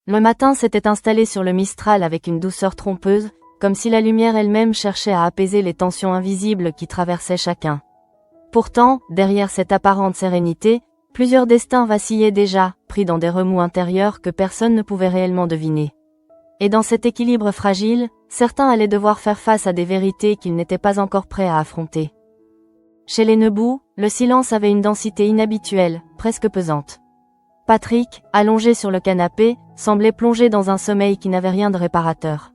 Le matin s'était installé sur le Mistral avec une douceur trompeuse, comme si la lumière elle-même cherchait à apaiser les tensions invisibles qui traversaient chacun. Pourtant, derrière cette apparente sérénité, plusieurs destins vacillaient déjà, pris dans des remous intérieurs que personne ne pouvait réellement deviner. Et dans cet équilibre fragile, certains allaient devoir faire face à des vérités qu'ils n'étaient pas encore prêts à affronter. Chez les Nebou, le silence avait une densité inhabituelle, presque pesante. Patrick, allongé sur le canapé, semblait plongé dans un sommeil qui n'avait rien de réparateur.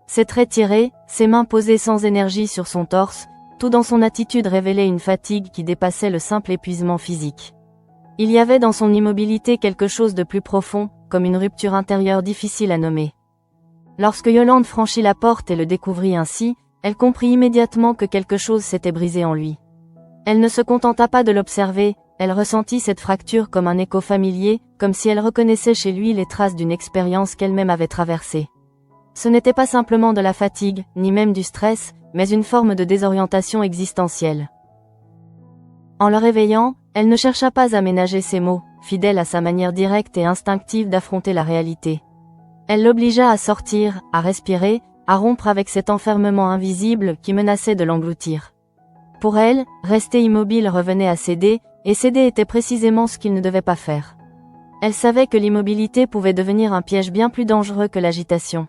Ses traits tirés, ses mains posées sans énergie sur son torse, tout dans son attitude révélait une fatigue qui dépassait le simple épuisement physique. Il y avait dans son immobilité quelque chose de plus profond, comme une rupture intérieure difficile à nommer. Lorsque Yolande franchit la porte et le découvrit ainsi, elle comprit immédiatement que quelque chose s'était brisé en lui. Elle ne se contenta pas de l'observer, elle ressentit cette fracture comme un écho familier, comme si elle reconnaissait chez lui les traces d'une expérience qu'elle-même avait traversée. Ce n'était pas simplement de la fatigue, ni même du stress, mais une forme de désorientation existentielle. En le réveillant, elle ne chercha pas à ménager ses mots, fidèle à sa manière directe et instinctive d'affronter la réalité. Elle l'obligea à sortir, à respirer, à rompre avec cet enfermement invisible qui menaçait de l'engloutir. Pour elle, rester immobile revenait à céder, et céder était précisément ce qu'il ne devait pas faire. Elle savait que l'immobilité pouvait devenir un piège bien plus dangereux que l'agitation.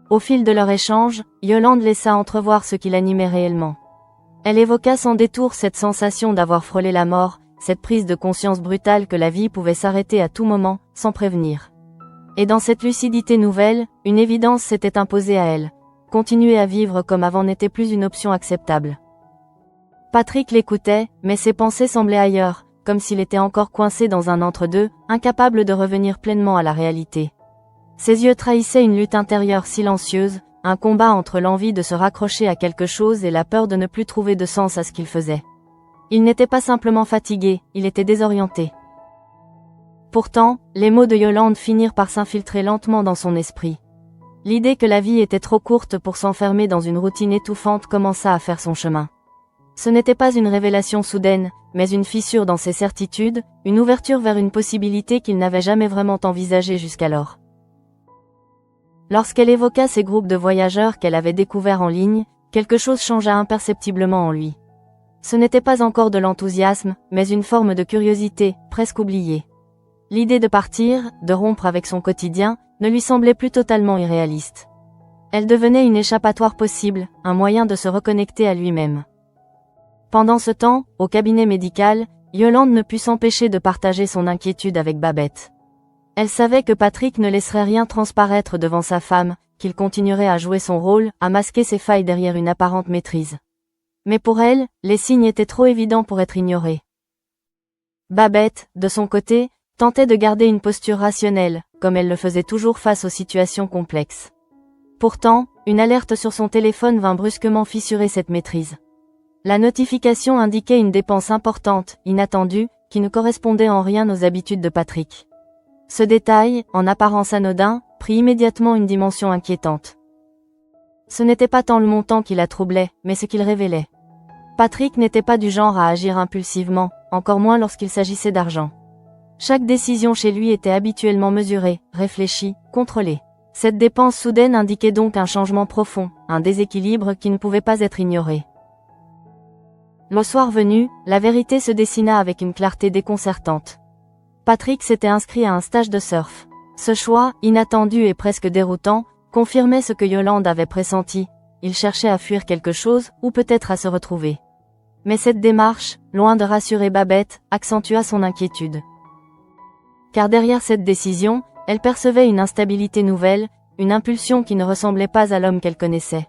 Au fil de leur échange, Yolande laissa entrevoir ce qui l'animait réellement. Elle évoqua sans détour cette sensation d'avoir frôlé la mort, cette prise de conscience brutale que la vie pouvait s'arrêter à tout moment, sans prévenir. Et dans cette lucidité nouvelle, une évidence s'était imposée à elle. Continuer à vivre comme avant n'était plus une option acceptable. Patrick l'écoutait, mais ses pensées semblaient ailleurs, comme s'il était encore coincé dans un entre-deux, incapable de revenir pleinement à la réalité. Ses yeux trahissaient une lutte intérieure silencieuse, un combat entre l'envie de se raccrocher à quelque chose et la peur de ne plus trouver de sens à ce qu'il faisait. Il n'était pas simplement fatigué, il était désorienté. Pourtant, les mots de Yolande finirent par s'infiltrer lentement dans son esprit. L'idée que la vie était trop courte pour s'enfermer dans une routine étouffante commença à faire son chemin. Ce n'était pas une révélation soudaine, mais une fissure dans ses certitudes, une ouverture vers une possibilité qu'il n'avait jamais vraiment envisagée jusqu'alors. Lorsqu'elle évoqua ces groupes de voyageurs qu'elle avait découverts en ligne, quelque chose changea imperceptiblement en lui. Ce n'était pas encore de l'enthousiasme, mais une forme de curiosité, presque oubliée. L'idée de partir, de rompre avec son quotidien, ne lui semblait plus totalement irréaliste. Elle devenait une échappatoire possible, un moyen de se reconnecter à lui-même. Pendant ce temps, au cabinet médical, Yolande ne put s'empêcher de partager son inquiétude avec Babette. Elle savait que Patrick ne laisserait rien transparaître devant sa femme, qu'il continuerait à jouer son rôle, à masquer ses failles derrière une apparente maîtrise. Mais pour elle, les signes étaient trop évidents pour être ignorés. Babette, de son côté, tentait de garder une posture rationnelle, comme elle le faisait toujours face aux situations complexes. Pourtant, une alerte sur son téléphone vint brusquement fissurer cette maîtrise. La notification indiquait une dépense importante, inattendue, qui ne correspondait en rien aux habitudes de Patrick. Ce détail, en apparence anodin, prit immédiatement une dimension inquiétante. Ce n'était pas tant le montant qui la troublait, mais ce qu'il révélait. Patrick n'était pas du genre à agir impulsivement, encore moins lorsqu'il s'agissait d'argent. Chaque décision chez lui était habituellement mesurée, réfléchie, contrôlée. Cette dépense soudaine indiquait donc un changement profond, un déséquilibre qui ne pouvait pas être ignoré. Le soir venu, la vérité se dessina avec une clarté déconcertante. Patrick s'était inscrit à un stage de surf. Ce choix, inattendu et presque déroutant, confirmait ce que Yolande avait pressenti. Il cherchait à fuir quelque chose, ou peut-être à se retrouver. Mais cette démarche, loin de rassurer Babette, accentua son inquiétude. Car derrière cette décision, elle percevait une instabilité nouvelle, une impulsion qui ne ressemblait pas à l'homme qu'elle connaissait.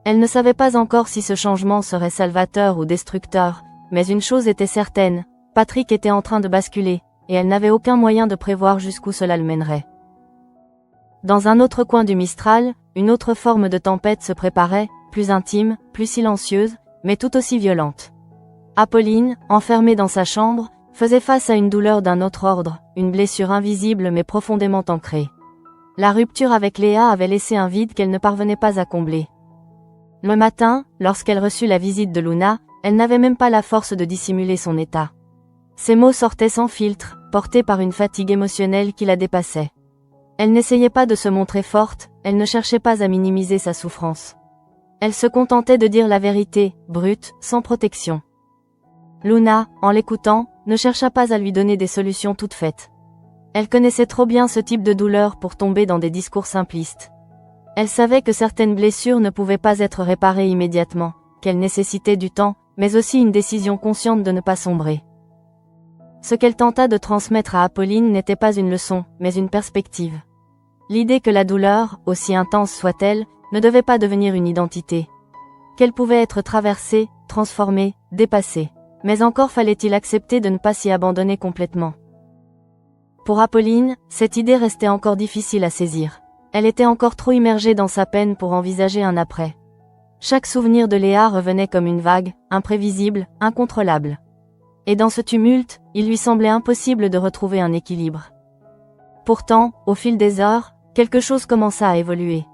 Elle ne savait pas encore si ce changement serait salvateur ou destructeur, mais une chose était certaine, Patrick était en train de basculer, et elle n'avait aucun moyen de prévoir jusqu'où cela le mènerait. Dans un autre coin du Mistral, une autre forme de tempête se préparait, plus intime, plus silencieuse, mais tout aussi violente. Apolline, enfermée dans sa chambre, faisait face à une douleur d'un autre ordre, une blessure invisible mais profondément ancrée. La rupture avec Léa avait laissé un vide qu'elle ne parvenait pas à combler. Le matin, lorsqu'elle reçut la visite de Luna, elle n'avait même pas la force de dissimuler son état. Ses mots sortaient sans filtre, portés par une fatigue émotionnelle qui la dépassait. Elle n'essayait pas de se montrer forte, elle ne cherchait pas à minimiser sa souffrance. Elle se contentait de dire la vérité, brute, sans protection. Luna, en l'écoutant, ne chercha pas à lui donner des solutions toutes faites. Elle connaissait trop bien ce type de douleur pour tomber dans des discours simplistes. Elle savait que certaines blessures ne pouvaient pas être réparées immédiatement, qu'elles nécessitaient du temps, mais aussi une décision consciente de ne pas sombrer. Ce qu'elle tenta de transmettre à Apolline n'était pas une leçon, mais une perspective. L'idée que la douleur, aussi intense soit-elle, ne devait pas devenir une identité. Qu'elle pouvait être traversée, transformée, dépassée. Mais encore fallait-il accepter de ne pas s'y abandonner complètement. Pour Apolline, cette idée restait encore difficile à saisir. Elle était encore trop immergée dans sa peine pour envisager un après. Chaque souvenir de Léa revenait comme une vague, imprévisible, incontrôlable. Et dans ce tumulte, il lui semblait impossible de retrouver un équilibre. Pourtant, au fil des heures, quelque chose commença à évoluer.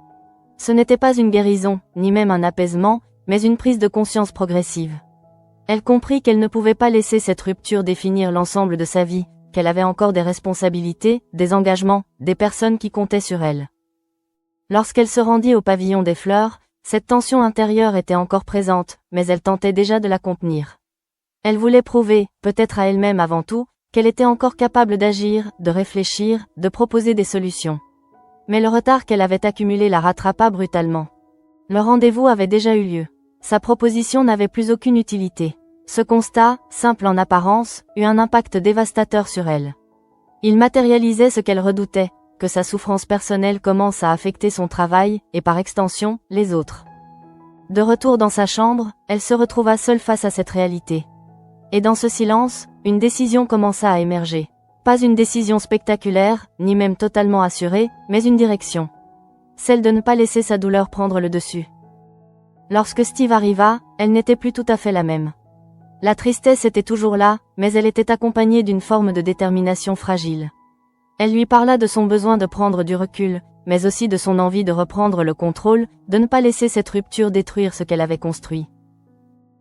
Ce n'était pas une guérison, ni même un apaisement, mais une prise de conscience progressive. Elle comprit qu'elle ne pouvait pas laisser cette rupture définir l'ensemble de sa vie, qu'elle avait encore des responsabilités, des engagements, des personnes qui comptaient sur elle. Lorsqu'elle se rendit au pavillon des fleurs, cette tension intérieure était encore présente, mais elle tentait déjà de la contenir. Elle voulait prouver, peut-être à elle-même avant tout, qu'elle était encore capable d'agir, de réfléchir, de proposer des solutions. Mais le retard qu'elle avait accumulé la rattrapa brutalement. Le rendez-vous avait déjà eu lieu. Sa proposition n'avait plus aucune utilité. Ce constat, simple en apparence, eut un impact dévastateur sur elle. Il matérialisait ce qu'elle redoutait, que sa souffrance personnelle commence à affecter son travail, et par extension, les autres. De retour dans sa chambre, elle se retrouva seule face à cette réalité. Et dans ce silence, une décision commença à émerger. Pas une décision spectaculaire, ni même totalement assurée, mais une direction. Celle de ne pas laisser sa douleur prendre le dessus. Lorsque Steve arriva, elle n'était plus tout à fait la même. La tristesse était toujours là, mais elle était accompagnée d'une forme de détermination fragile. Elle lui parla de son besoin de prendre du recul, mais aussi de son envie de reprendre le contrôle, de ne pas laisser cette rupture détruire ce qu'elle avait construit.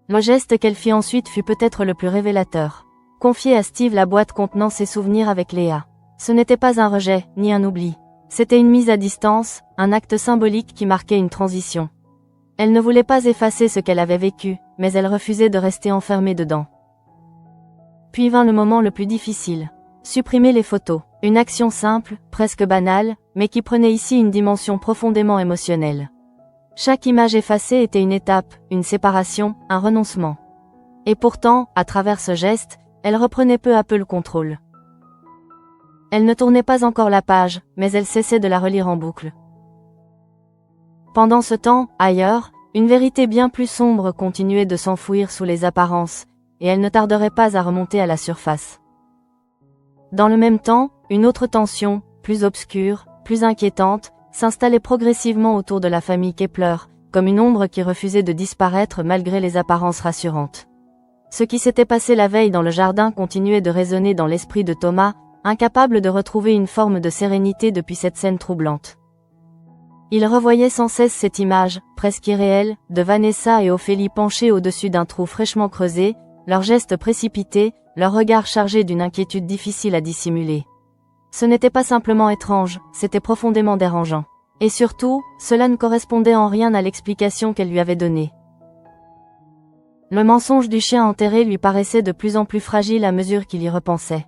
Le geste qu'elle fit ensuite fut peut-être le plus révélateur. Confier à Steve la boîte contenant ses souvenirs avec Léa. Ce n'était pas un rejet, ni un oubli. C'était une mise à distance, un acte symbolique qui marquait une transition. Elle ne voulait pas effacer ce qu'elle avait vécu, mais elle refusait de rester enfermée dedans. Puis vint le moment le plus difficile. Supprimer les photos. Une action simple, presque banale, mais qui prenait ici une dimension profondément émotionnelle. Chaque image effacée était une étape, une séparation, un renoncement. Et pourtant, à travers ce geste, elle reprenait peu à peu le contrôle. Elle ne tournait pas encore la page, mais elle cessait de la relire en boucle. Pendant ce temps, ailleurs, une vérité bien plus sombre continuait de s'enfouir sous les apparences, et elle ne tarderait pas à remonter à la surface. Dans le même temps, une autre tension, plus obscure, plus inquiétante, s'installait progressivement autour de la famille Kepler, comme une ombre qui refusait de disparaître malgré les apparences rassurantes. Ce qui s'était passé la veille dans le jardin continuait de résonner dans l'esprit de Thomas, incapable de retrouver une forme de sérénité depuis cette scène troublante. Il revoyait sans cesse cette image, presque irréelle, de Vanessa et Ophélie penchées au-dessus d'un trou fraîchement creusé, leurs gestes précipités, leurs regards chargés d'une inquiétude difficile à dissimuler. Ce n'était pas simplement étrange, c'était profondément dérangeant. Et surtout, cela ne correspondait en rien à l'explication qu'elle lui avait donnée. Le mensonge du chien enterré lui paraissait de plus en plus fragile à mesure qu'il y repensait.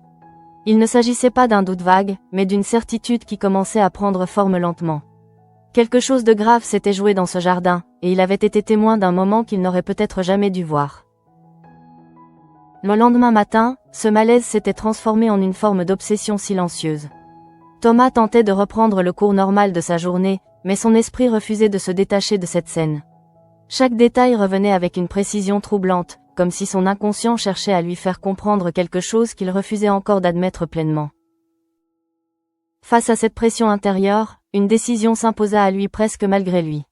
Il ne s'agissait pas d'un doute vague, mais d'une certitude qui commençait à prendre forme lentement. Quelque chose de grave s'était joué dans ce jardin, et il avait été témoin d'un moment qu'il n'aurait peut-être jamais dû voir. Le lendemain matin, ce malaise s'était transformé en une forme d'obsession silencieuse. Thomas tentait de reprendre le cours normal de sa journée, mais son esprit refusait de se détacher de cette scène. Chaque détail revenait avec une précision troublante, comme si son inconscient cherchait à lui faire comprendre quelque chose qu'il refusait encore d'admettre pleinement. Face à cette pression intérieure, une décision s'imposa à lui presque malgré lui.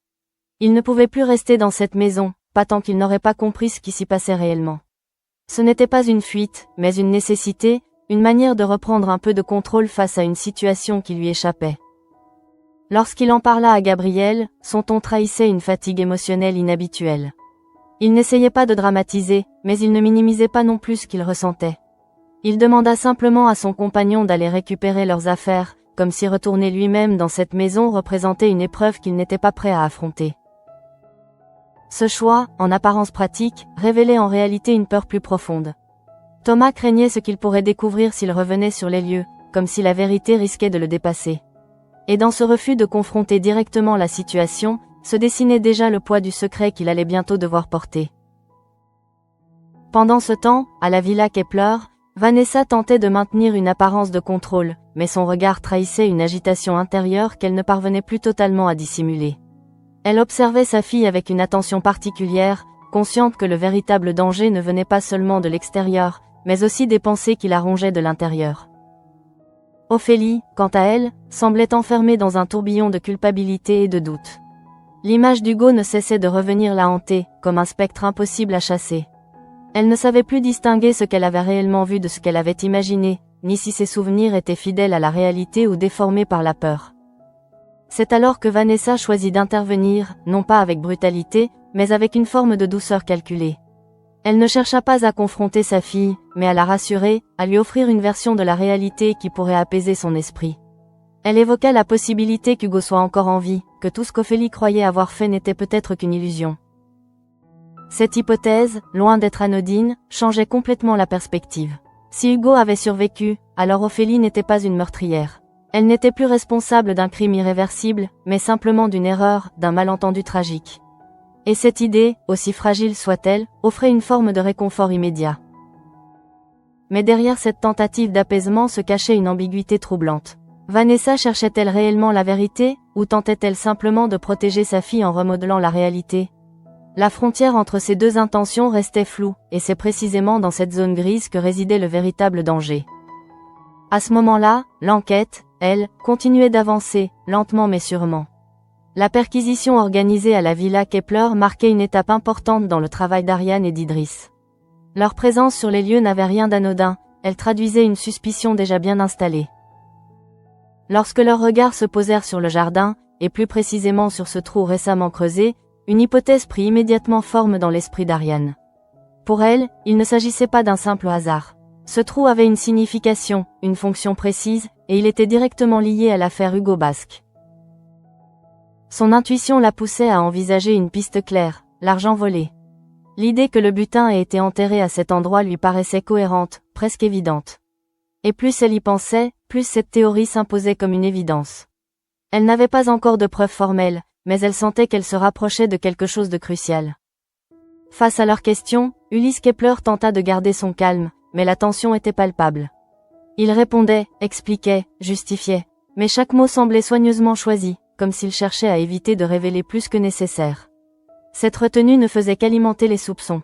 Il ne pouvait plus rester dans cette maison, pas tant qu'il n'aurait pas compris ce qui s'y passait réellement. Ce n'était pas une fuite, mais une nécessité, une manière de reprendre un peu de contrôle face à une situation qui lui échappait. Lorsqu'il en parla à Gabriel, son ton trahissait une fatigue émotionnelle inhabituelle. Il n'essayait pas de dramatiser, mais il ne minimisait pas non plus ce qu'il ressentait. Il demanda simplement à son compagnon d'aller récupérer leurs affaires, comme si retourner lui-même dans cette maison représentait une épreuve qu'il n'était pas prêt à affronter. Ce choix, en apparence pratique, révélait en réalité une peur plus profonde. Thomas craignait ce qu'il pourrait découvrir s'il revenait sur les lieux, comme si la vérité risquait de le dépasser. Et dans ce refus de confronter directement la situation, se dessinait déjà le poids du secret qu'il allait bientôt devoir porter. Pendant ce temps, à la Villa Kepler, Vanessa tentait de maintenir une apparence de contrôle, mais son regard trahissait une agitation intérieure qu'elle ne parvenait plus totalement à dissimuler. Elle observait sa fille avec une attention particulière, consciente que le véritable danger ne venait pas seulement de l'extérieur, mais aussi des pensées qui la rongeaient de l'intérieur. Ophélie, quant à elle, semblait enfermée dans un tourbillon de culpabilité et de doute. L'image d'Hugo ne cessait de revenir la hanter, comme un spectre impossible à chasser. Elle ne savait plus distinguer ce qu'elle avait réellement vu de ce qu'elle avait imaginé, ni si ses souvenirs étaient fidèles à la réalité ou déformés par la peur. C'est alors que Vanessa choisit d'intervenir, non pas avec brutalité, mais avec une forme de douceur calculée. Elle ne chercha pas à confronter sa fille, mais à la rassurer, à lui offrir une version de la réalité qui pourrait apaiser son esprit. Elle évoqua la possibilité qu'Hugo soit encore en vie, que tout ce qu'Ophélie croyait avoir fait n'était peut-être qu'une illusion. Cette hypothèse, loin d'être anodine, changeait complètement la perspective. Si Hugo avait survécu, alors Ophélie n'était pas une meurtrière. Elle n'était plus responsable d'un crime irréversible, mais simplement d'une erreur, d'un malentendu tragique. Et cette idée, aussi fragile soit-elle, offrait une forme de réconfort immédiat. Mais derrière cette tentative d'apaisement se cachait une ambiguïté troublante. Vanessa cherchait-elle réellement la vérité, ou tentait-elle simplement de protéger sa fille en remodelant la réalité ? La frontière entre ces deux intentions restait floue, et c'est précisément dans cette zone grise que résidait le véritable danger. À ce moment-là, l'enquête, elle, continuait d'avancer, lentement mais sûrement. La perquisition organisée à la Villa Kepler marquait une étape importante dans le travail d'Ariane et d'Idriss. Leur présence sur les lieux n'avait rien d'anodin, elle traduisait une suspicion déjà bien installée. Lorsque leurs regards se posèrent sur le jardin, et plus précisément sur ce trou récemment creusé, une hypothèse prit immédiatement forme dans l'esprit d'Ariane. Pour elle, il ne s'agissait pas d'un simple hasard. Ce trou avait une signification, une fonction précise, et il était directement lié à l'affaire Hugo Basque. Son intuition la poussait à envisager une piste claire, l'argent volé. L'idée que le butin ait été enterré à cet endroit lui paraissait cohérente, presque évidente. Et plus elle y pensait, plus cette théorie s'imposait comme une évidence. Elle n'avait pas encore de preuves formelles, mais elle sentait qu'elle se rapprochait de quelque chose de crucial. Face à leurs questions, Ulysse Kepler tenta de garder son calme, mais la tension était palpable. Il répondait, expliquait, justifiait, mais chaque mot semblait soigneusement choisi, comme s'il cherchait à éviter de révéler plus que nécessaire. Cette retenue ne faisait qu'alimenter les soupçons.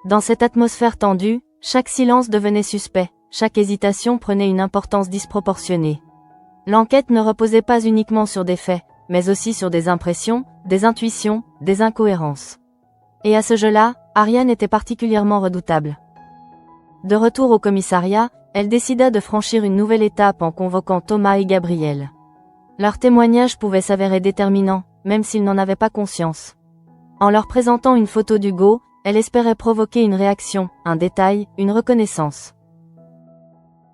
Dans cette atmosphère tendue, chaque silence devenait suspect, chaque hésitation prenait une importance disproportionnée. L'enquête ne reposait pas uniquement sur des faits, mais aussi sur des impressions, des intuitions, des incohérences. Et à ce jeu-là, Ariane était particulièrement redoutable. De retour au commissariat, elle décida de franchir une nouvelle étape en convoquant Thomas et Gabriel. Leur témoignage pouvait s'avérer déterminant, même s'ils n'en avaient pas conscience. En leur présentant une photo d'Hugo, elle espérait provoquer une réaction, un détail, une reconnaissance.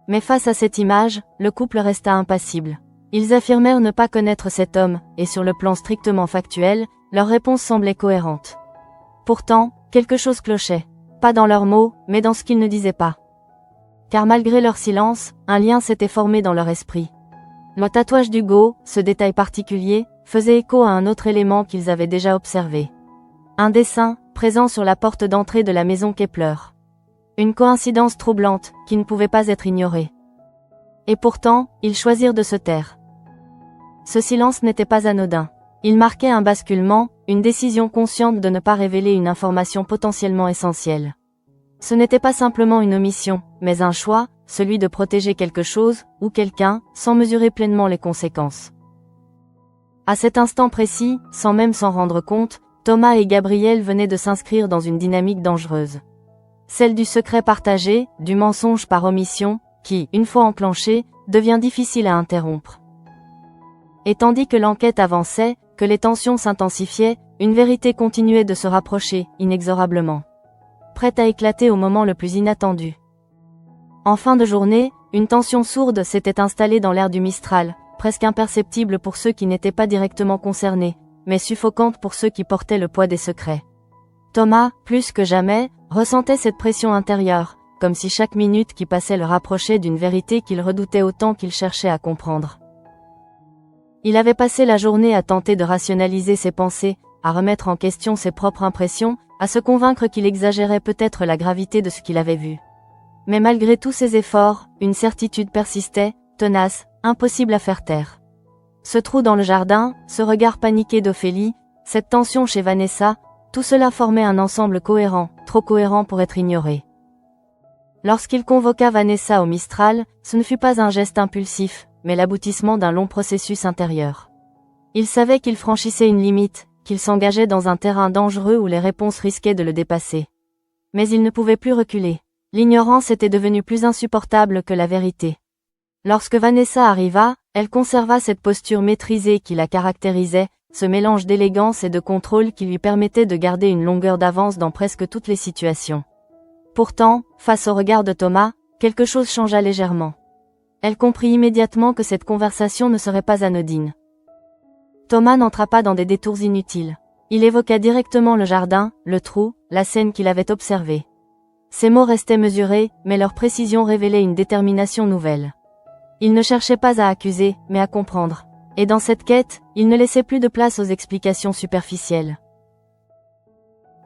Mais face à cette image, le couple resta impassible. Ils affirmèrent ne pas connaître cet homme, et sur le plan strictement factuel, leur réponse semblait cohérente. Pourtant, quelque chose clochait. Pas dans leurs mots, mais dans ce qu'ils ne disaient pas. Car malgré leur silence, un lien s'était formé dans leur esprit. Le tatouage d'Hugo, ce détail particulier, faisait écho à un autre élément qu'ils avaient déjà observé. Un dessin, présent sur la porte d'entrée de la maison Kepler. Une coïncidence troublante, qui ne pouvait pas être ignorée. Et pourtant, ils choisirent de se taire. Ce silence n'était pas anodin. Il marquait un basculement, une décision consciente de ne pas révéler une information potentiellement essentielle. Ce n'était pas simplement une omission, mais un choix, celui de protéger quelque chose, ou quelqu'un, sans mesurer pleinement les conséquences. À cet instant précis, sans même s'en rendre compte, Thomas et Gabriel venaient de s'inscrire dans une dynamique dangereuse. Celle du secret partagé, du mensonge par omission, qui, une fois enclenché, devient difficile à interrompre. Et tandis que l'enquête avançait, que les tensions s'intensifiaient, une vérité continuait de se rapprocher, inexorablement. Prête à éclater au moment le plus inattendu. En fin de journée, une tension sourde s'était installée dans l'air du Mistral, presque imperceptible pour ceux qui n'étaient pas directement concernés, mais suffocante pour ceux qui portaient le poids des secrets. Thomas, plus que jamais, ressentait cette pression intérieure, comme si chaque minute qui passait le rapprochait d'une vérité qu'il redoutait autant qu'il cherchait à comprendre. Il avait passé la journée à tenter de rationaliser ses pensées, à remettre en question ses propres impressions, à se convaincre qu'il exagérait peut-être la gravité de ce qu'il avait vu. Mais malgré tous ses efforts, une certitude persistait, tenace, impossible à faire taire. Ce trou dans le jardin, ce regard paniqué d'Ophélie, cette tension chez Vanessa, tout cela formait un ensemble cohérent, trop cohérent pour être ignoré. Lorsqu'il convoqua Vanessa au Mistral, ce ne fut pas un geste impulsif, mais l'aboutissement d'un long processus intérieur. Il savait qu'il franchissait une limite, qu'il s'engageait dans un terrain dangereux où les réponses risquaient de le dépasser. Mais il ne pouvait plus reculer. L'ignorance était devenue plus insupportable que la vérité. Lorsque Vanessa arriva, elle conserva cette posture maîtrisée qui la caractérisait, ce mélange d'élégance et de contrôle qui lui permettait de garder une longueur d'avance dans presque toutes les situations. Pourtant, face au regard de Thomas, quelque chose changea légèrement. Elle comprit immédiatement que cette conversation ne serait pas anodine. Thomas n'entra pas dans des détours inutiles. Il évoqua directement le jardin, le trou, la scène qu'il avait observée. Ses mots restaient mesurés, mais leur précision révélait une détermination nouvelle. Il ne cherchait pas à accuser, mais à comprendre. Et dans cette quête, il ne laissait plus de place aux explications superficielles.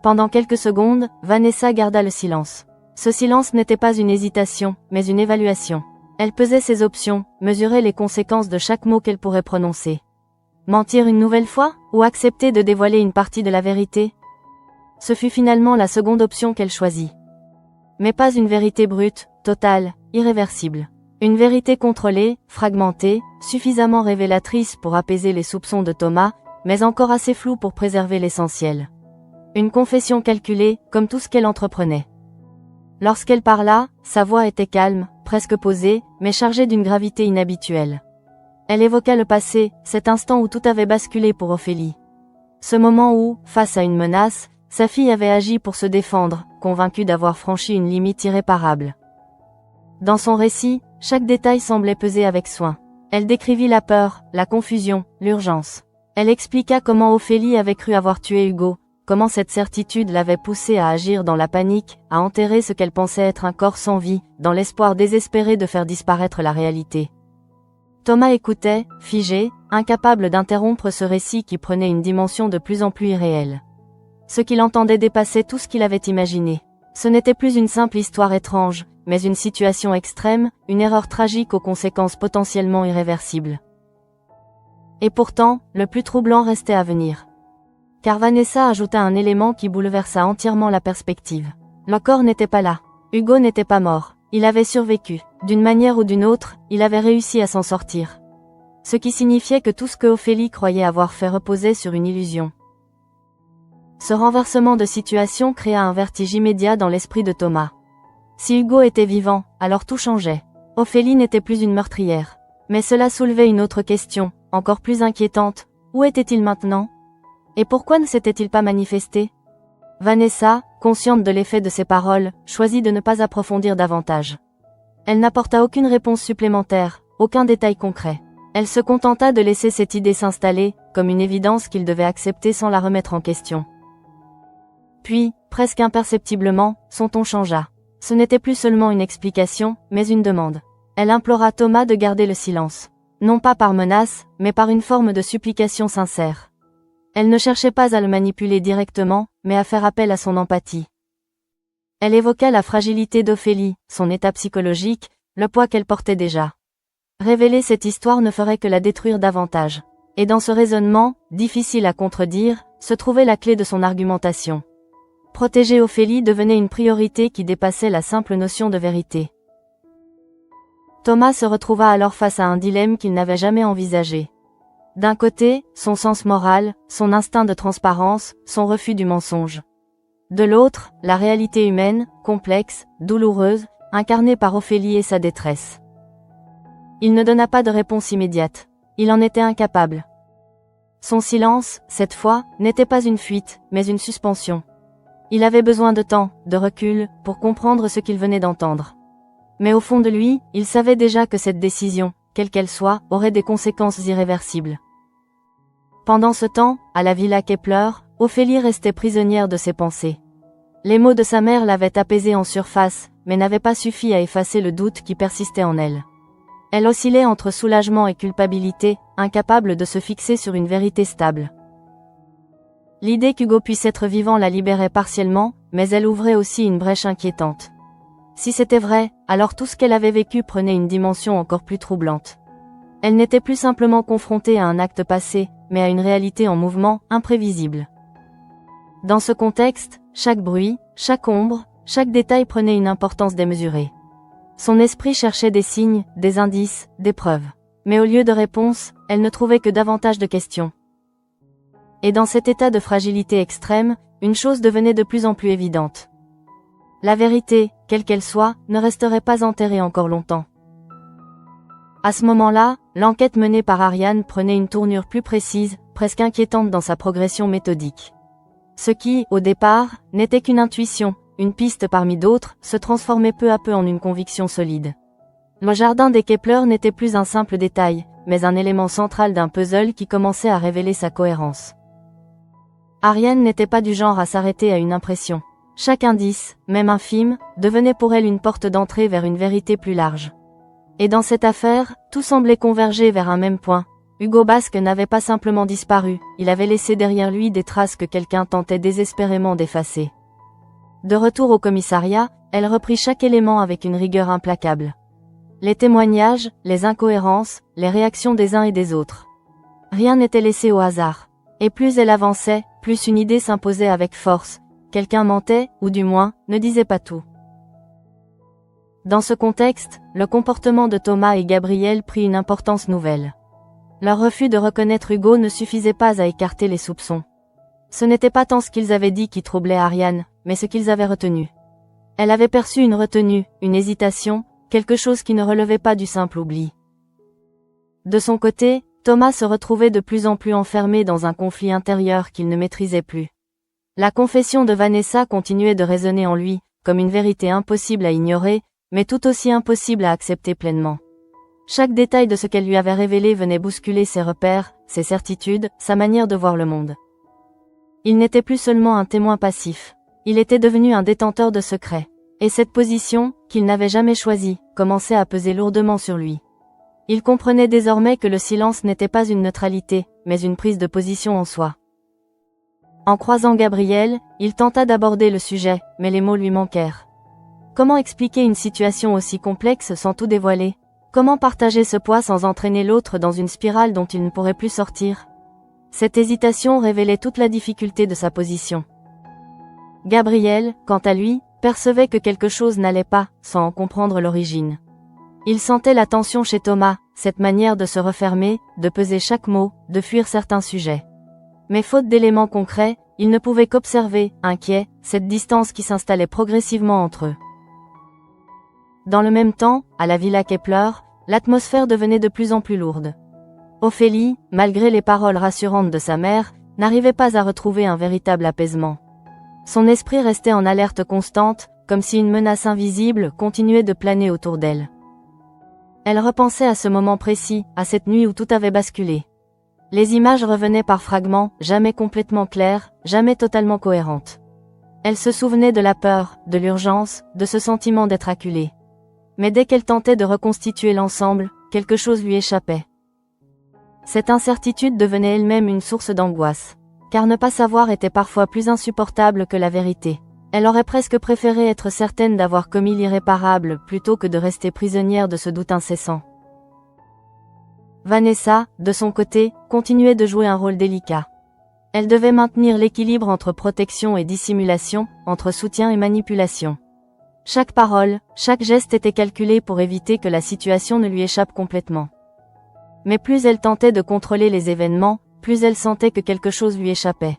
Pendant quelques secondes, Vanessa garda le silence. Ce silence n'était pas une hésitation, mais une évaluation. Elle pesait ses options, mesurait les conséquences de chaque mot qu'elle pourrait prononcer. Mentir une nouvelle fois, ou accepter de dévoiler une partie de la vérité? Ce fut finalement la seconde option qu'elle choisit. Mais pas une vérité brute, totale, irréversible. Une vérité contrôlée, fragmentée, suffisamment révélatrice pour apaiser les soupçons de Thomas, mais encore assez floue pour préserver l'essentiel. Une confession calculée, comme tout ce qu'elle entreprenait. Lorsqu'elle parla, sa voix était calme, presque posée, mais chargée d'une gravité inhabituelle. Elle évoqua le passé, cet instant où tout avait basculé pour Ophélie. Ce moment où, face à une menace, sa fille avait agi pour se défendre, convaincue d'avoir franchi une limite irréparable. Dans son récit, chaque détail semblait peser avec soin. Elle décrivit la peur, la confusion, l'urgence. Elle expliqua comment Ophélie avait cru avoir tué Hugo, comment cette certitude l'avait poussée à agir dans la panique, à enterrer ce qu'elle pensait être un corps sans vie, dans l'espoir désespéré de faire disparaître la réalité. Thomas écoutait, figé, incapable d'interrompre ce récit qui prenait une dimension de plus en plus irréelle. Ce qu'il entendait dépassait tout ce qu'il avait imaginé. Ce n'était plus une simple histoire étrange, mais une situation extrême, une erreur tragique aux conséquences potentiellement irréversibles. Et pourtant, le plus troublant restait à venir. Car Vanessa ajouta un élément qui bouleversa entièrement la perspective. Le corps n'était pas là. Hugo n'était pas mort. Il avait survécu. D'une manière ou d'une autre, il avait réussi à s'en sortir. Ce qui signifiait que tout ce que Ophélie croyait avoir fait reposait sur une illusion. Ce renversement de situation créa un vertige immédiat dans l'esprit de Thomas. Si Hugo était vivant, alors tout changeait. Ophélie n'était plus une meurtrière. Mais cela soulevait une autre question, encore plus inquiétante. Où était-il maintenant? Et pourquoi ne s'était-il pas manifesté? Vanessa, consciente de l'effet de ses paroles, choisit de ne pas approfondir davantage. Elle n'apporta aucune réponse supplémentaire, aucun détail concret. Elle se contenta de laisser cette idée s'installer, comme une évidence qu'il devait accepter sans la remettre en question. Puis, presque imperceptiblement, son ton changea. Ce n'était plus seulement une explication, mais une demande. Elle implora Thomas de garder le silence. Non pas par menace, mais par une forme de supplication sincère. Elle ne cherchait pas à le manipuler directement, mais à faire appel à son empathie. Elle évoqua la fragilité d'Ophélie, son état psychologique, le poids qu'elle portait déjà. Révéler cette histoire ne ferait que la détruire davantage. Et dans ce raisonnement, difficile à contredire, se trouvait la clé de son argumentation. Protéger Ophélie devenait une priorité qui dépassait la simple notion de vérité. Thomas se retrouva alors face à un dilemme qu'il n'avait jamais envisagé. D'un côté, son sens moral, son instinct de transparence, son refus du mensonge. De l'autre, la réalité humaine, complexe, douloureuse, incarnée par Ophélie et sa détresse. Il ne donna pas de réponse immédiate. Il en était incapable. Son silence, cette fois, n'était pas une fuite, mais une suspension. Il avait besoin de temps, de recul, pour comprendre ce qu'il venait d'entendre. Mais au fond de lui, il savait déjà que cette décision, quelle qu'elle soit, aurait des conséquences irréversibles. Pendant ce temps, à la villa Kepler, Ophélie restait prisonnière de ses pensées. Les mots de sa mère l'avaient apaisée en surface, mais n'avaient pas suffi à effacer le doute qui persistait en elle. Elle oscillait entre soulagement et culpabilité, incapable de se fixer sur une vérité stable. L'idée qu'Hugo puisse être vivant la libérait partiellement, mais elle ouvrait aussi une brèche inquiétante. Si c'était vrai, alors tout ce qu'elle avait vécu prenait une dimension encore plus troublante. Elle n'était plus simplement confrontée à un acte passé, mais à une réalité en mouvement, imprévisible. Dans ce contexte, chaque bruit, chaque ombre, chaque détail prenait une importance démesurée. Son esprit cherchait des signes, des indices, des preuves. Mais au lieu de réponses, elle ne trouvait que davantage de questions. Et dans cet état de fragilité extrême, une chose devenait de plus en plus évidente. La vérité, quelle qu'elle soit, ne resterait pas enterrée encore longtemps. À ce moment-là, l'enquête menée par Ariane prenait une tournure plus précise, presque inquiétante dans sa progression méthodique. Ce qui, au départ, n'était qu'une intuition, une piste parmi d'autres, se transformait peu à peu en une conviction solide. Le jardin des Kepler n'était plus un simple détail, mais un élément central d'un puzzle qui commençait à révéler sa cohérence. Ariane n'était pas du genre à s'arrêter à une impression. Chaque indice, même infime, devenait pour elle une porte d'entrée vers une vérité plus large. Et dans cette affaire, tout semblait converger vers un même point. Hugo Basque n'avait pas simplement disparu, il avait laissé derrière lui des traces que quelqu'un tentait désespérément d'effacer. De retour au commissariat, elle reprit chaque élément avec une rigueur implacable. Les témoignages, les incohérences, les réactions des uns et des autres. Rien n'était laissé au hasard. Et plus elle avançait, plus une idée s'imposait avec force. Quelqu'un mentait, ou du moins, ne disait pas tout. Dans ce contexte, le comportement de Thomas et Gabriel prit une importance nouvelle. Leur refus de reconnaître Hugo ne suffisait pas à écarter les soupçons. Ce n'était pas tant ce qu'ils avaient dit qui troublait Ariane, mais ce qu'ils avaient retenu. Elle avait perçu une retenue, une hésitation, quelque chose qui ne relevait pas du simple oubli. De son côté, Thomas se retrouvait de plus en plus enfermé dans un conflit intérieur qu'il ne maîtrisait plus. La confession de Vanessa continuait de résonner en lui, comme une vérité impossible à ignorer, mais tout aussi impossible à accepter pleinement. Chaque détail de ce qu'elle lui avait révélé venait bousculer ses repères, ses certitudes, sa manière de voir le monde. Il n'était plus seulement un témoin passif. Il était devenu un détenteur de secrets. Et cette position, qu'il n'avait jamais choisie, commençait à peser lourdement sur lui. Il comprenait désormais que le silence n'était pas une neutralité, mais une prise de position en soi. En croisant Gabriel, il tenta d'aborder le sujet, mais les mots lui manquèrent. Comment expliquer une situation aussi complexe sans tout dévoiler? Comment partager ce poids sans entraîner l'autre dans une spirale dont il ne pourrait plus sortir? Cette hésitation révélait toute la difficulté de sa position. Gabriel, quant à lui, percevait que quelque chose n'allait pas, sans en comprendre l'origine. Il sentait la tension chez Thomas, cette manière de se refermer, de peser chaque mot, de fuir certains sujets. Mais faute d'éléments concrets, il ne pouvait qu'observer, inquiet, cette distance qui s'installait progressivement entre eux. Dans le même temps, à la villa Kepler, l'atmosphère devenait de plus en plus lourde. Ophélie, malgré les paroles rassurantes de sa mère, n'arrivait pas à retrouver un véritable apaisement. Son esprit restait en alerte constante, comme si une menace invisible continuait de planer autour d'elle. Elle repensait à ce moment précis, à cette nuit où tout avait basculé. Les images revenaient par fragments, jamais complètement claires, jamais totalement cohérentes. Elle se souvenait de la peur, de l'urgence, de ce sentiment d'être acculée. Mais dès qu'elle tentait de reconstituer l'ensemble, quelque chose lui échappait. Cette incertitude devenait elle-même une source d'angoisse. Car ne pas savoir était parfois plus insupportable que la vérité. Elle aurait presque préféré être certaine d'avoir commis l'irréparable plutôt que de rester prisonnière de ce doute incessant. Vanessa, de son côté, continuait de jouer un rôle délicat. Elle devait maintenir l'équilibre entre protection et dissimulation, entre soutien et manipulation. Chaque parole, chaque geste était calculé pour éviter que la situation ne lui échappe complètement. Mais plus elle tentait de contrôler les événements, plus elle sentait que quelque chose lui échappait.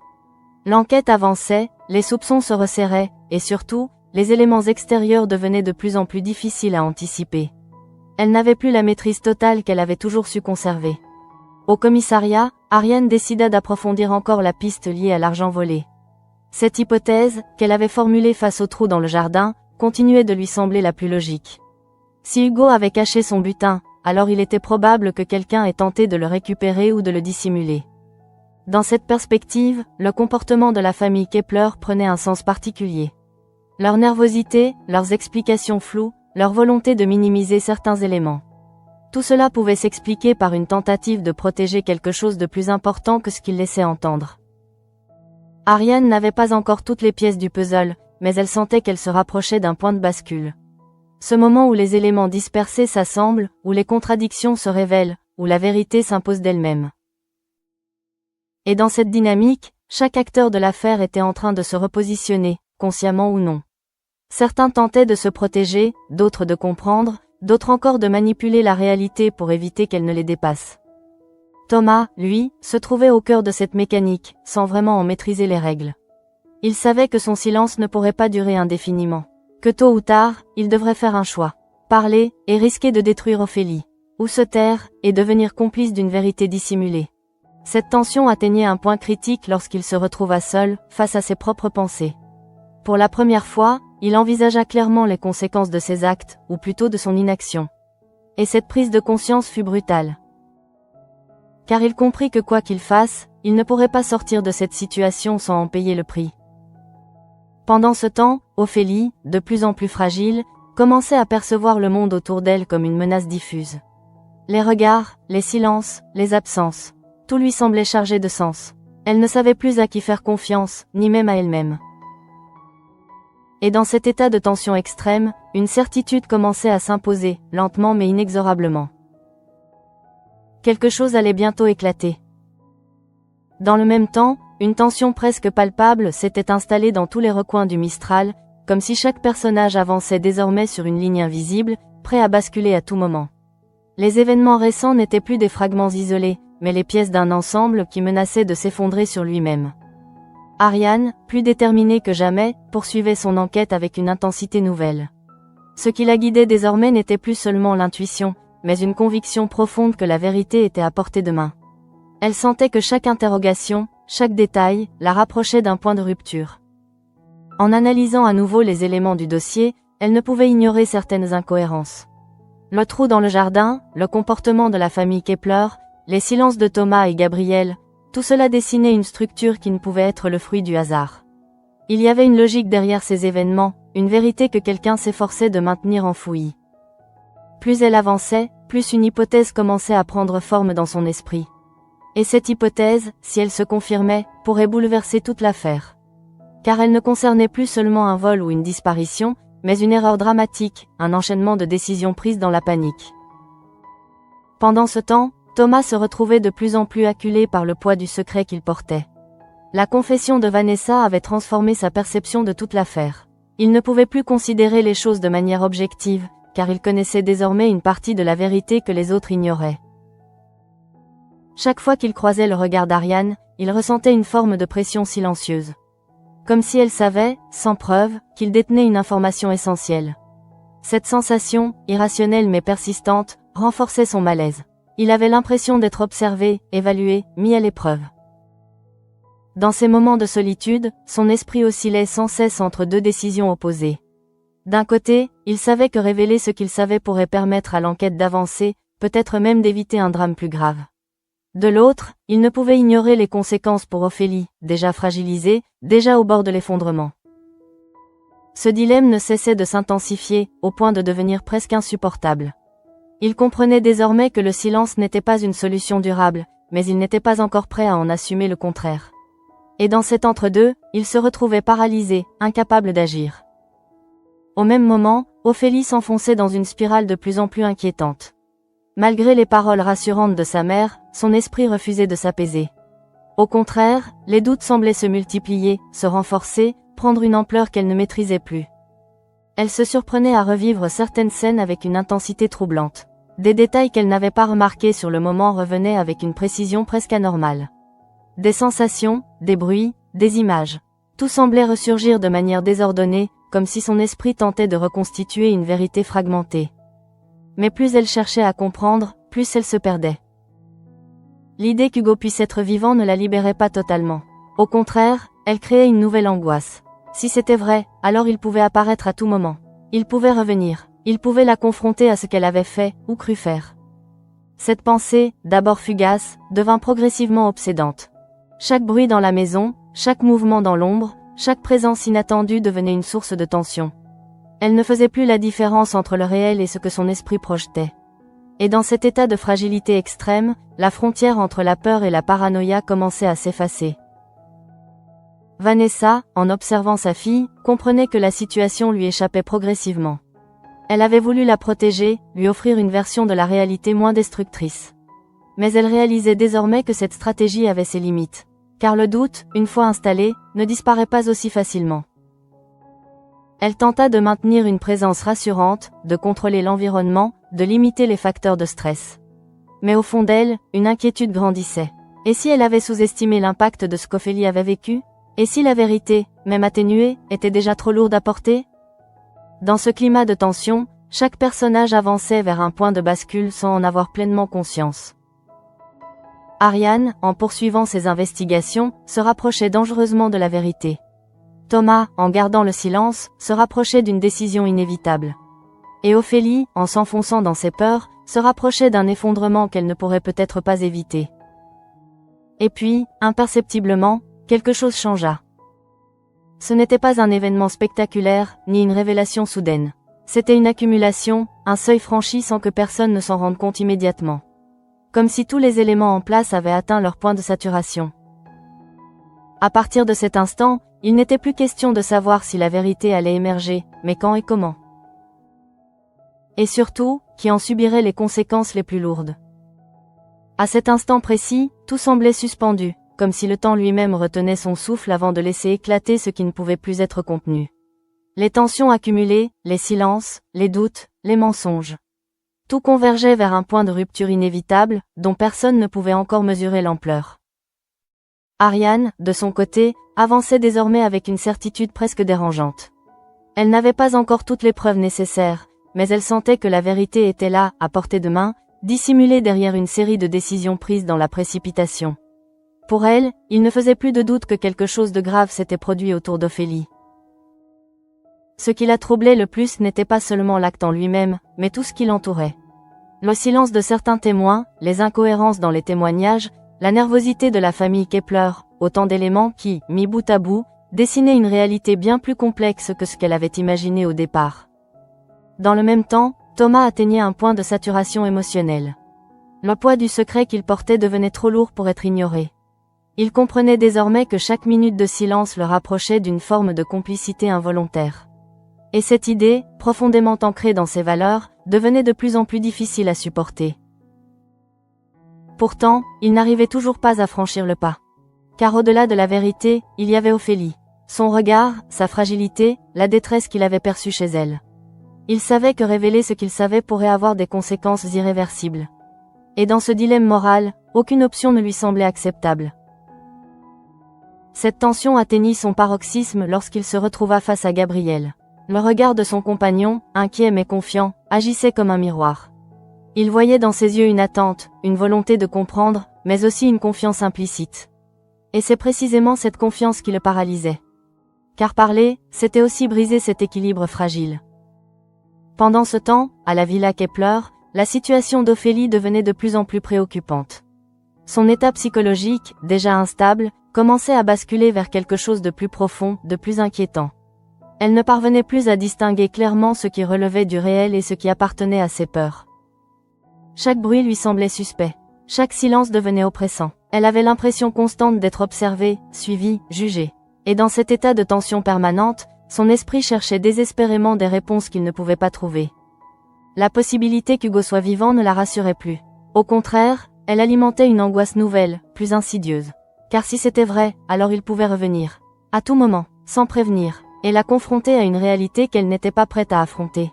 L'enquête avançait, les soupçons se resserraient, et surtout, les éléments extérieurs devenaient de plus en plus difficiles à anticiper. Elle n'avait plus la maîtrise totale qu'elle avait toujours su conserver. Au commissariat, Ariane décida d'approfondir encore la piste liée à l'argent volé. Cette hypothèse, qu'elle avait formulée face au trou dans le jardin, continuait de lui sembler la plus logique. Si Hugo avait caché son butin, alors il était probable que quelqu'un ait tenté de le récupérer ou de le dissimuler. Dans cette perspective, le comportement de la famille Kepler prenait un sens particulier. Leur nervosité, leurs explications floues, leur volonté de minimiser certains éléments. Tout cela pouvait s'expliquer par une tentative de protéger quelque chose de plus important que ce qu'ils laissaient entendre. Ariane n'avait pas encore toutes les pièces du puzzle, mais elle sentait qu'elle se rapprochait d'un point de bascule. Ce moment où les éléments dispersés s'assemblent, où les contradictions se révèlent, où la vérité s'impose d'elle-même. Et dans cette dynamique, chaque acteur de l'affaire était en train de se repositionner, consciemment ou non. Certains tentaient de se protéger, d'autres de comprendre, d'autres encore de manipuler la réalité pour éviter qu'elle ne les dépasse. Thomas, lui, se trouvait au cœur de cette mécanique, sans vraiment en maîtriser les règles. Il savait que son silence ne pourrait pas durer indéfiniment. Que tôt ou tard, il devrait faire un choix. Parler, et risquer de détruire Ophélie. Ou se taire, et devenir complice d'une vérité dissimulée. Cette tension atteignait un point critique lorsqu'il se retrouva seul, face à ses propres pensées. Pour la première fois, il envisagea clairement les conséquences de ses actes, ou plutôt de son inaction. Et cette prise de conscience fut brutale. Car il comprit que quoi qu'il fasse, il ne pourrait pas sortir de cette situation sans en payer le prix. Pendant ce temps, Ophélie, de plus en plus fragile, commençait à percevoir le monde autour d'elle comme une menace diffuse. Les regards, les silences, les absences, tout lui semblait chargé de sens. Elle ne savait plus à qui faire confiance, ni même à elle-même. Et dans cet état de tension extrême, une certitude commençait à s'imposer, lentement mais inexorablement. Quelque chose allait bientôt éclater. Dans le même temps, une tension presque palpable s'était installée dans tous les recoins du Mistral, comme si chaque personnage avançait désormais sur une ligne invisible, prêt à basculer à tout moment. Les événements récents n'étaient plus des fragments isolés, mais les pièces d'un ensemble qui menaçait de s'effondrer sur lui-même. Ariane, plus déterminée que jamais, poursuivait son enquête avec une intensité nouvelle. Ce qui la guidait désormais n'était plus seulement l'intuition, mais une conviction profonde que la vérité était à portée de main. Elle sentait que chaque interrogation, chaque détail, la rapprochait d'un point de rupture. En analysant à nouveau les éléments du dossier, elle ne pouvait ignorer certaines incohérences. Le trou dans le jardin, le comportement de la famille Kepler, les silences de Thomas et Gabriel, tout cela dessinait une structure qui ne pouvait être le fruit du hasard. Il y avait une logique derrière ces événements, une vérité que quelqu'un s'efforçait de maintenir enfouie. Plus elle avançait, plus une hypothèse commençait à prendre forme dans son esprit. Et cette hypothèse, si elle se confirmait, pourrait bouleverser toute l'affaire. Car elle ne concernait plus seulement un vol ou une disparition, mais une erreur dramatique, un enchaînement de décisions prises dans la panique. Pendant ce temps, Thomas se retrouvait de plus en plus acculé par le poids du secret qu'il portait. La confession de Vanessa avait transformé sa perception de toute l'affaire. Il ne pouvait plus considérer les choses de manière objective, car il connaissait désormais une partie de la vérité que les autres ignoraient. Chaque fois qu'il croisait le regard d'Ariane, il ressentait une forme de pression silencieuse. Comme si elle savait, sans preuve, qu'il détenait une information essentielle. Cette sensation, irrationnelle mais persistante, renforçait son malaise. Il avait l'impression d'être observé, évalué, mis à l'épreuve. Dans ces moments de solitude, son esprit oscillait sans cesse entre deux décisions opposées. D'un côté, il savait que révéler ce qu'il savait pourrait permettre à l'enquête d'avancer, peut-être même d'éviter un drame plus grave. De l'autre, il ne pouvait ignorer les conséquences pour Ophélie, déjà fragilisée, déjà au bord de l'effondrement. Ce dilemme ne cessait de s'intensifier, au point de devenir presque insupportable. Il comprenait désormais que le silence n'était pas une solution durable, mais il n'était pas encore prêt à en assumer le contraire. Et dans cet entre-deux, il se retrouvait paralysé, incapable d'agir. Au même moment, Ophélie s'enfonçait dans une spirale de plus en plus inquiétante. Malgré les paroles rassurantes de sa mère, son esprit refusait de s'apaiser. Au contraire, les doutes semblaient se multiplier, se renforcer, prendre une ampleur qu'elle ne maîtrisait plus. Elle se surprenait à revivre certaines scènes avec une intensité troublante. Des détails qu'elle n'avait pas remarqués sur le moment revenaient avec une précision presque anormale. Des sensations, des bruits, des images. Tout semblait ressurgir de manière désordonnée, comme si son esprit tentait de reconstituer une vérité fragmentée. Mais plus elle cherchait à comprendre, plus elle se perdait. L'idée qu'Hugo puisse être vivant ne la libérait pas totalement. Au contraire, elle créait une nouvelle angoisse. Si c'était vrai, alors il pouvait apparaître à tout moment. Il pouvait revenir. Il pouvait la confronter à ce qu'elle avait fait, ou cru faire. Cette pensée, d'abord fugace, devint progressivement obsédante. Chaque bruit dans la maison, chaque mouvement dans l'ombre, chaque présence inattendue devenait une source de tension. Elle ne faisait plus la différence entre le réel et ce que son esprit projetait. Et dans cet état de fragilité extrême, la frontière entre la peur et la paranoïa commençait à s'effacer. Vanessa, en observant sa fille, comprenait que la situation lui échappait progressivement. Elle avait voulu la protéger, lui offrir une version de la réalité moins destructrice. Mais elle réalisait désormais que cette stratégie avait ses limites. Car le doute, une fois installé, ne disparaît pas aussi facilement. Elle tenta de maintenir une présence rassurante, de contrôler l'environnement, de limiter les facteurs de stress. Mais au fond d'elle, une inquiétude grandissait. Et si elle avait sous-estimé l'impact de ce qu'Ophélie avait vécu? Et si la vérité, même atténuée, était déjà trop lourde à porter? Dans ce climat de tension, chaque personnage avançait vers un point de bascule sans en avoir pleinement conscience. Ariane, en poursuivant ses investigations, se rapprochait dangereusement de la vérité. Thomas, en gardant le silence, se rapprochait d'une décision inévitable. Et Ophélie, en s'enfonçant dans ses peurs, se rapprochait d'un effondrement qu'elle ne pourrait peut-être pas éviter. Et puis, imperceptiblement, quelque chose changea. Ce n'était pas un événement spectaculaire, ni une révélation soudaine. C'était une accumulation, un seuil franchi sans que personne ne s'en rende compte immédiatement. Comme si tous les éléments en place avaient atteint leur point de saturation. À partir de cet instant, il n'était plus question de savoir si la vérité allait émerger, mais quand et comment. Et surtout, qui en subirait les conséquences les plus lourdes. À cet instant précis, tout semblait suspendu, comme si le temps lui-même retenait son souffle avant de laisser éclater ce qui ne pouvait plus être contenu. Les tensions accumulées, les silences, les doutes, les mensonges. Tout convergeait vers un point de rupture inévitable, dont personne ne pouvait encore mesurer l'ampleur. Ariane, de son côté, avançait désormais avec une certitude presque dérangeante. Elle n'avait pas encore toutes les preuves nécessaires, mais elle sentait que la vérité était là, à portée de main, dissimulée derrière une série de décisions prises dans la précipitation. Pour elle, il ne faisait plus de doute que quelque chose de grave s'était produit autour d'Ophélie. Ce qui la troublait le plus n'était pas seulement l'acte en lui-même, mais tout ce qui l'entourait. Le silence de certains témoins, les incohérences dans les témoignages, la nervosité de la famille Kepler, autant d'éléments qui, mis bout à bout, dessinaient une réalité bien plus complexe que ce qu'elle avait imaginé au départ. Dans le même temps, Thomas atteignait un point de saturation émotionnelle. Le poids du secret qu'il portait devenait trop lourd pour être ignoré. Il comprenait désormais que chaque minute de silence le rapprochait d'une forme de complicité involontaire. Et cette idée, profondément ancrée dans ses valeurs, devenait de plus en plus difficile à supporter. Pourtant, il n'arrivait toujours pas à franchir le pas. Car au-delà de la vérité, il y avait Ophélie. Son regard, sa fragilité, la détresse qu'il avait perçue chez elle. Il savait que révéler ce qu'il savait pourrait avoir des conséquences irréversibles. Et dans ce dilemme moral, aucune option ne lui semblait acceptable. Cette tension atteignit son paroxysme lorsqu'il se retrouva face à Gabriel. Le regard de son compagnon, inquiet mais confiant, agissait comme un miroir. Il voyait dans ses yeux une attente, une volonté de comprendre, mais aussi une confiance implicite. Et c'est précisément cette confiance qui le paralysait. Car parler, c'était aussi briser cet équilibre fragile. Pendant ce temps, à la villa Kepler, la situation d'Ophélie devenait de plus en plus préoccupante. Son état psychologique, déjà instable, commençait à basculer vers quelque chose de plus profond, de plus inquiétant. Elle ne parvenait plus à distinguer clairement ce qui relevait du réel et ce qui appartenait à ses peurs. Chaque bruit lui semblait suspect. Chaque silence devenait oppressant. Elle avait l'impression constante d'être observée, suivie, jugée. Et dans cet état de tension permanente, son esprit cherchait désespérément des réponses qu'il ne pouvait pas trouver. La possibilité qu'Hugo soit vivant ne la rassurait plus. Au contraire, elle alimentait une angoisse nouvelle, plus insidieuse. Car si c'était vrai, alors il pouvait revenir. À tout moment, sans prévenir, et la confronter à une réalité qu'elle n'était pas prête à affronter.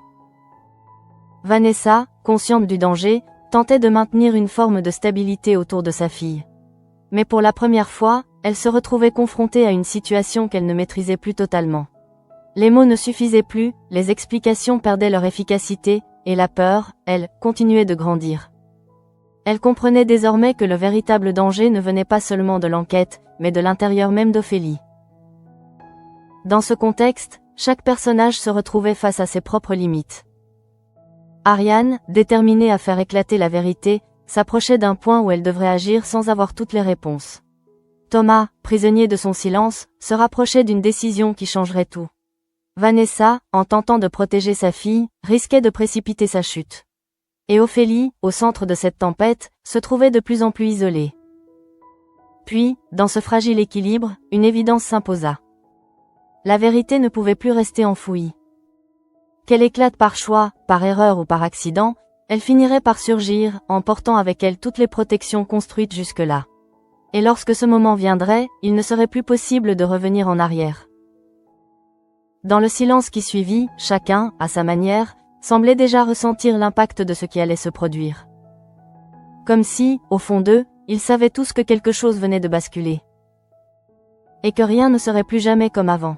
Vanessa, consciente du danger, tentait de maintenir une forme de stabilité autour de sa fille. Mais pour la première fois, elle se retrouvait confrontée à une situation qu'elle ne maîtrisait plus totalement. Les mots ne suffisaient plus, les explications perdaient leur efficacité, et la peur, elle, continuait de grandir. Elle comprenait désormais que le véritable danger ne venait pas seulement de l'enquête, mais de l'intérieur même d'Ophélie. Dans ce contexte, chaque personnage se retrouvait face à ses propres limites. Ariane, déterminée à faire éclater la vérité, s'approchait d'un point où elle devrait agir sans avoir toutes les réponses. Thomas, prisonnier de son silence, se rapprochait d'une décision qui changerait tout. Vanessa, en tentant de protéger sa fille, risquait de précipiter sa chute. Et Ophélie, au centre de cette tempête, se trouvait de plus en plus isolée. Puis, dans ce fragile équilibre, une évidence s'imposa. La vérité ne pouvait plus rester enfouie. Qu'elle éclate par choix, par erreur ou par accident, elle finirait par surgir, emportant avec elle toutes les protections construites jusque-là. Et lorsque ce moment viendrait, il ne serait plus possible de revenir en arrière. Dans le silence qui suivit, chacun, à sa manière, semblait déjà ressentir l'impact de ce qui allait se produire. Comme si, au fond d'eux, ils savaient tous que quelque chose venait de basculer. Et que rien ne serait plus jamais comme avant.